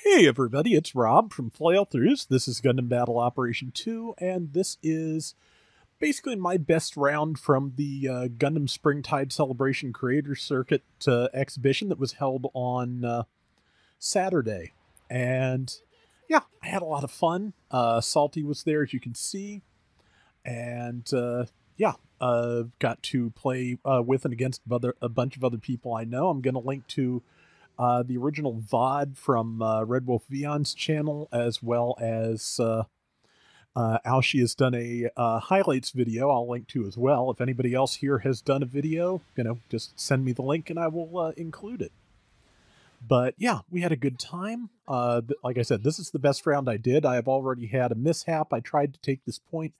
Hey everybody, it's Rob from Flailthroughs. This is Gundam Battle Operation 2, and this is basically my best round from the Gundam Springtide Celebration Creator Circuit exhibition that was held on Saturday. And yeah, I had a lot of fun. Salty was there, as you can see, and got to play with and against a bunch of other people I know. I'm going to link to the original VOD from Red Wolf Vion's channel, as well as Alshi has done a highlights video I'll link to as well. If anybody else here has done a video, just send me the link and I will include it. But yeah, we had a good time. Like I said, this is the best round I did. I have already had a mishap. I tried to take this point.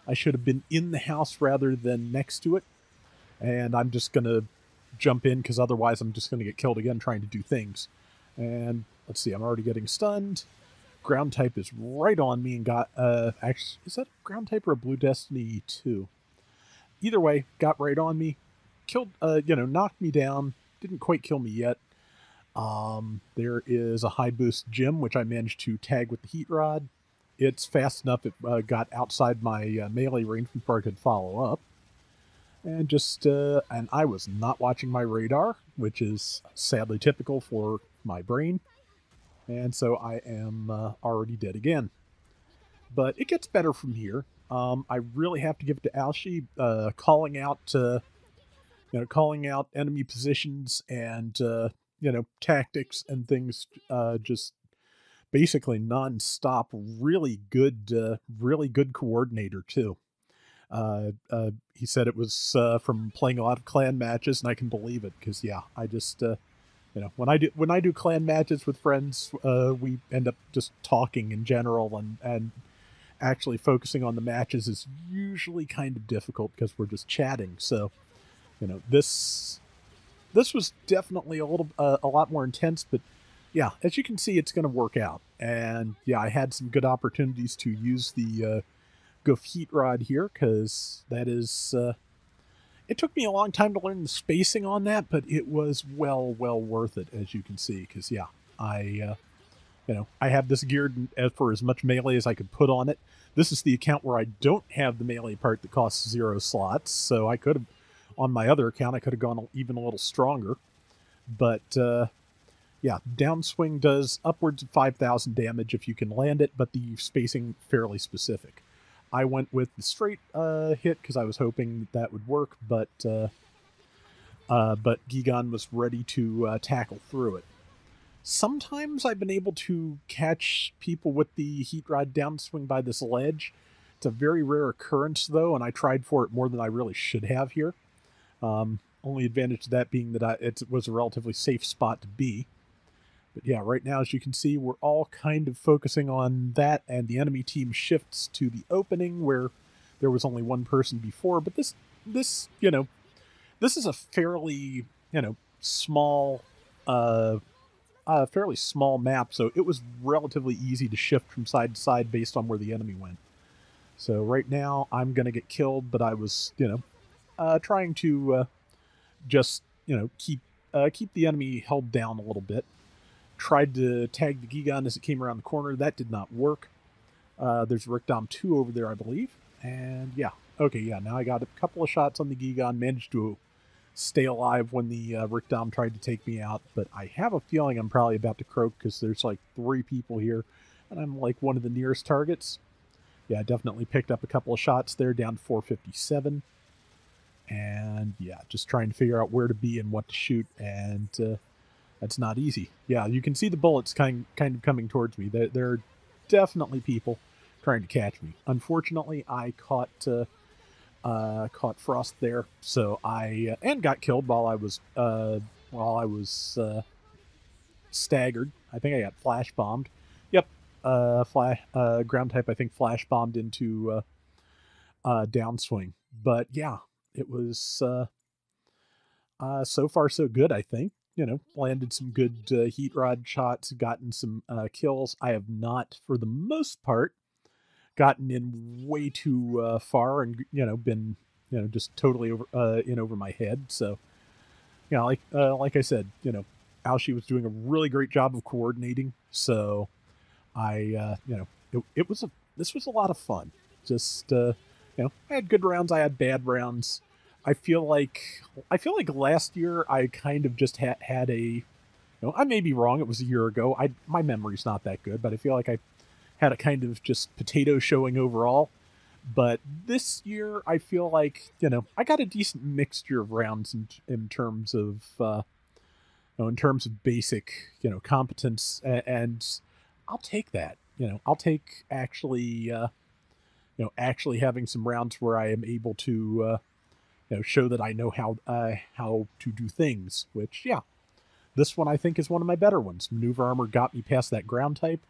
I should have been in the house rather than next to it. And I'm just going to jump in because otherwise I'm just going to get killed again trying to do things. And let's see, I'm already getting stunned. Ground type is right on me and got, actually, is that ground type or a Blue Destiny 2? Either way, got right on me. Killed, knocked me down. Didn't quite kill me yet. There is a high boost gym, which I managed to tag with the heat rod. It's fast enough it got outside my melee range before I could follow up. And and I was not watching my radar, which is sadly typical for my brain. And so I am already dead again. But it gets better from here. I really have to give it to Alshi, calling out enemy positions and, tactics and things, just basically non-stop. Really good coordinator too. He said it was from playing a lot of clan matches, and I can believe it because yeah, I just when I do clan matches with friends, we end up just talking in general, and actually focusing on the matches is usually kind of difficult because we're just chatting. So this was definitely a lot more intense, but yeah, as you can see, it's going to work out. And yeah, I had some good opportunities to use the Gouf heat rod here because that is it took me a long time to learn the spacing on that, but it was well worth it, as you can see, because yeah, I have this geared for as much melee as I could put on it. This is the account where I don't have the melee part that costs 0 slots, so I could have, on my other account, I could have gone even a little stronger. But yeah, downswing does upwards of 5,000 damage if you can land it, but the spacing fairly specific. I went with the straight hit because I was hoping that would work, but Gigan was ready to tackle through it. Sometimes I've been able to catch people with the heat rod downswing by this ledge. It's a very rare occurrence, though, and I tried for it more than I really should have here. Only advantage to that being that it was a relatively safe spot to be. But yeah, right now, as you can see, we're all kind of focusing on that, and the enemy team shifts to the opening where there was only one person before. But this is a fairly, small, fairly small map, so it was relatively easy to shift from side to side based on where the enemy went. So right now, I'm going to get killed, but I was, trying to just, keep the enemy held down a little bit. Tried to tag the Gigan as it came around the corner. That did not work. There's Rickdom 2 over there, I believe. And yeah. Okay, yeah, now I got a couple of shots on the Gigan. Managed to stay alive when the Rickdom tried to take me out. But I have a feeling I'm probably about to croak because there's like 3 people here. And I'm like one of the nearest targets. Yeah, I definitely picked up a couple of shots there, down to 457. And yeah, just trying to figure out where to be and what to shoot. And that's not easy. Yeah, you can see the bullets kind of coming towards me. There are definitely people trying to catch me. Unfortunately, I caught Frost there, so and got killed while I was staggered. I think I got flash bombed. Yep, ground type. I think flash bombed into downswing. But yeah, it was so far so good, I think. Landed some good heat rod shots, gotten some kills. I have not, for the most part, gotten in way too far and, been, just totally over my head. So, like I said, Aoshi was doing a really great job of coordinating. So this was a lot of fun. Just I had good rounds, I had bad rounds. I feel like last year I kind of just had a, I may be wrong. It was a year ago. My memory's not that good, but I feel like I had a kind of just potato showing overall. But this year, I feel like I got a decent mixture of rounds in terms of in terms of basic competence, and I'll take that. I'll take actually actually having some rounds where I am able to show that I know how to do things. Which this one I think is one of my better ones. Maneuver armor got me past that ground type.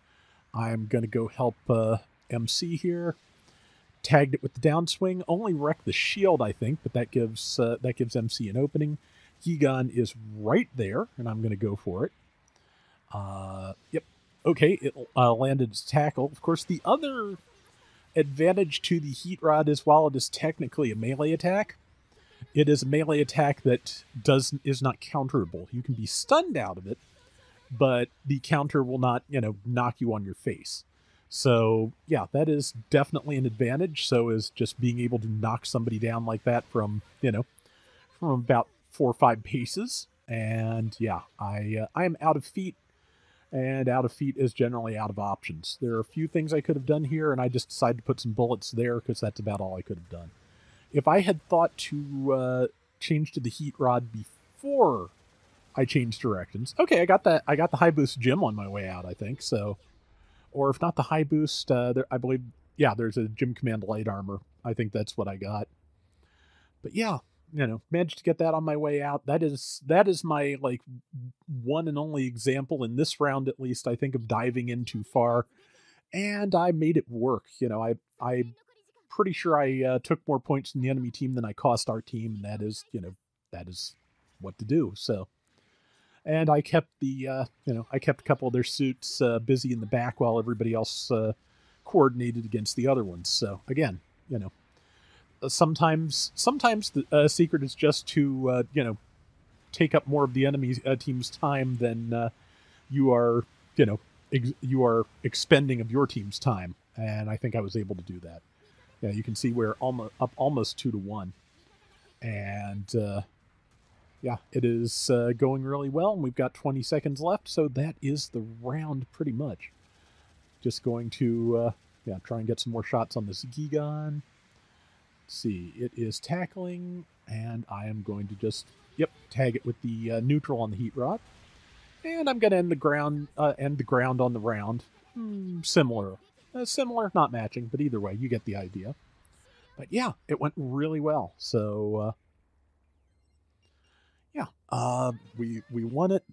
I'm gonna go help MC here. Tagged it with the downswing. Only wrecked the shield, I think, but that gives MC an opening. Gigan is right there, and I'm gonna go for it. Yep. Okay, it landed its tackle. Of course, the other advantage to the heat rod is while it is technically a melee attack, it is a melee attack that is not counterable. You can be stunned out of it, but the counter will not, knock you on your face. So, yeah, that is definitely an advantage. So is just being able to knock somebody down like that from about 4 or 5 paces. And yeah, I am out of feet, and out of feet is generally out of options. There are a few things I could have done here, and I just decided to put some bullets there because that's about all I could have done. If I had thought to change to the heat rod before I changed directions, okay, I got the high boost gem on my way out, I think. So, or if not the high boost, I believe, there's a gym command light armor. I think that's what I got. But yeah, managed to get that on my way out. That is my one and only example in this round, at least, I think, of diving in too far, and I made it work. I'm pretty sure I took more points in the enemy team than I cost our team, and that is what to do. So, and I kept I kept a couple of their suits busy in the back while everybody else coordinated against the other ones. So again, sometimes the secret is just to take up more of the enemy team's time than you are you are expending of your team's time, and I think I was able to do that. Yeah, you can see we're almost 2-1, and it is going really well, and we've got 20 seconds left, so that is the round pretty much. Just going to try and get some more shots on this Gigan. Let's see, it is tackling, and I am going to just tag it with the neutral on the heat rod, and I'm going to end the ground on the round. Similar, not matching, but either way, you get the idea. But yeah, it went really well. So we won it.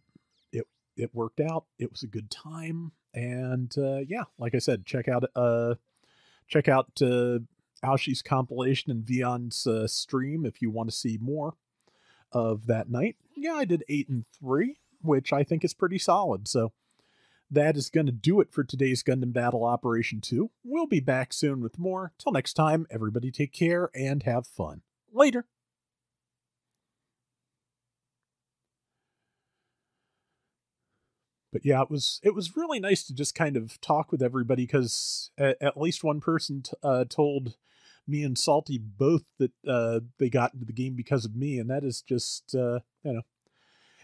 It worked out. It was a good time, and like I said, check out Aoshi's compilation and Vion's stream if you want to see more of that night. Yeah, I did 8 and 3, which I think is pretty solid. So that is going to do it for today's Gundam Battle Operation 2. We'll be back soon with more. Till next time, everybody take care and have fun. Later. But yeah, it was really nice to just kind of talk with everybody, because at least one person told me and Salty both that they got into the game because of me, and that is just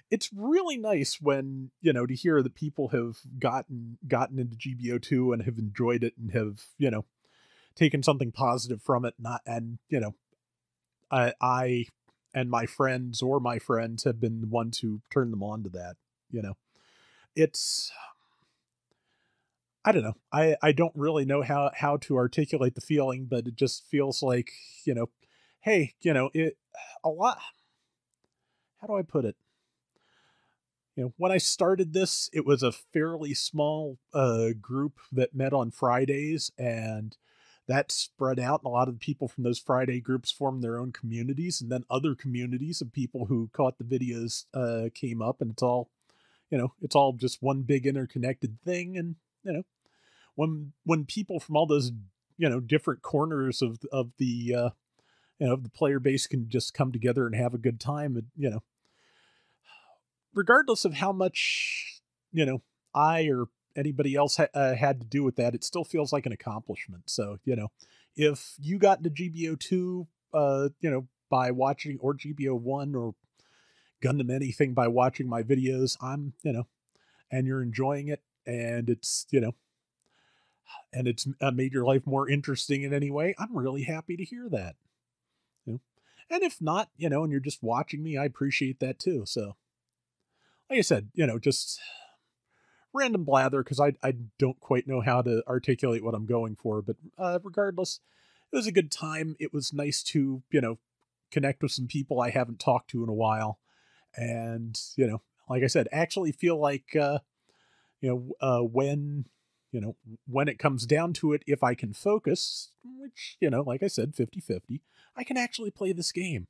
it's really nice when to hear that people have gotten into GBO2 and have enjoyed it and have taken something positive from it. I and my friends have been the ones who turned them on to that. It's, I don't know. I don't really know how to articulate the feeling, but it just feels like, hey, it a lot. How do I put it? When I started this, it was a fairly small group that met on Fridays, and that spread out. And a lot of the people from those Friday groups formed their own communities, and then other communities of people who caught the videos came up, and it's all just one big interconnected thing. And when people from all those different corners of the the player base can just come together and have a good time, regardless of how much, I or anybody else had to do with that, it still feels like an accomplishment. So, if you got into GBO2, by watching, or GBO1 or Gundam anything by watching my videos, and you're enjoying it, and it's made your life more interesting in any way, I'm really happy to hear that. You know? And if not, and you're just watching me, I appreciate that too. So, like I said, just random blather, because I don't quite know how to articulate what I'm going for. But regardless, it was a good time. It was nice to, connect with some people I haven't talked to in a while. And, like I said, actually feel like, when, when it comes down to it, if I can focus, which, like I said, 50-50, I can actually play this game.